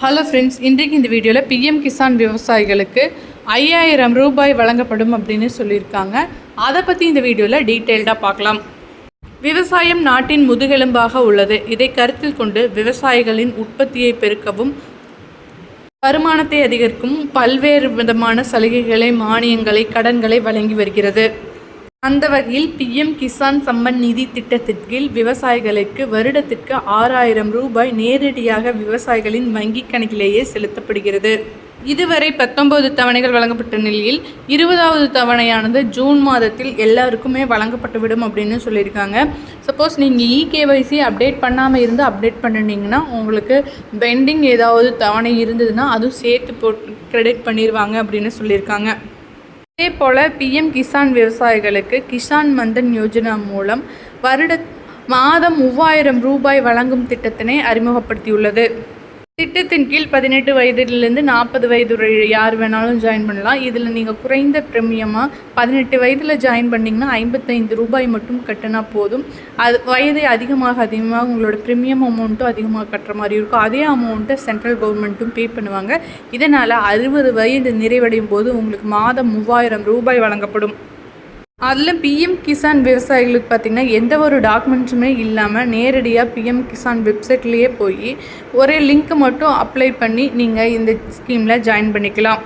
Hello friends, இன்றைக்கு இந்த வீடியோவில் பிஎம் கிசான் விவசாயிகளுக்கு 5000 ரூபாய் வழங்கப்படும் அப்படின்னு சொல்லியிருக்காங்க. அதை பற்றி இந்த வீடியோவில் டீட்டெயில்டாக பார்க்கலாம். விவசாயம் நாட்டின் முதுகெலும்பாக உள்ளது. இதை கருத்தில் கொண்டு விவசாயிகளின் உற்பத்தியை பெருக்கவும் வருமானத்தை அதிகரிக்கும் பல்வேறு விதமான சலுகைகளை, மானியங்களை, கடன்களை வழங்கி வருகிறது. அந்த வகையில் பிஎம் கிசான் சம்மன் நிதி திட்டத்தின் கீழ் விவசாயிகளுக்கு வருடத்திற்கு 6000 ரூபாய் நேரடியாக விவசாயிகளின் வங்கிக் கணக்கிலேயே செலுத்தப்படுகிறது. இதுவரை 19 தவணைகள் வழங்கப்பட்ட நிலையில் 20வது தவணையானது ஜூன் மாதத்தில் எல்லாருக்குமே வழங்கப்பட்டுவிடும் அப்படின்னு சொல்லியிருக்காங்க. சப்போஸ் நீங்கள் இகேஒய்சி அப்டேட் பண்ணாமல் இருந்து அப்டேட் பண்ணினீங்கன்னா உங்களுக்கு பெண்டிங் ஏதாவது தவணை இருந்ததுன்னா அதுவும் சேர்த்து கிரெடிட் பண்ணிடுவாங்க அப்படின்னு சொல்லியிருக்காங்க. இதே போல் பிஎம் கிசான் விவசாயிகளுக்கு கிசான் மந்தன் யோஜனா மூலம் மாதம் 3000 ரூபாய் வழங்கும் திட்டத்தினை அறிமுகப்படுத்தியுள்ளது. திட்டத்தின் கீழ் 18 வயதிலிருந்து 40 வயது யார் வேணாலும் ஜாயின் பண்ணலாம். இதில் நீங்கள் குறைந்த பிரீமியமாக 18 வயதில் ஜாயின் பண்ணிங்கன்னா 55 ரூபாய் மட்டும் கட்டினா போதும். அது வயது அதிகமாக உங்களோட ப்ரீமியம் அமௌண்ட்டும் அதிகமாக கட்டுற மாதிரி இருக்கும். அதே அமௌண்ட்டை சென்ட்ரல் கவர்மெண்ட்டும் பே பண்ணுவாங்க. இதனால் 60 வயது நிறைவடையும் போது உங்களுக்கு மாதம் 3000 ரூபாய் வழங்கப்படும். அதில் பிஎம் கிசான் விவசாயிகளுக்கு பார்த்திங்கன்னா எந்த ஒரு டாக்குமெண்ட்ஸுமே இல்லாமல் நேரடியாக பிஎம் கிசான் வெப்சைட்லேயே போய் ஒரே லிங்க் மட்டும் அப்ளை பண்ணி நீங்கள் இந்த ஸ்கீமில் ஜாயின் பண்ணிக்கலாம்.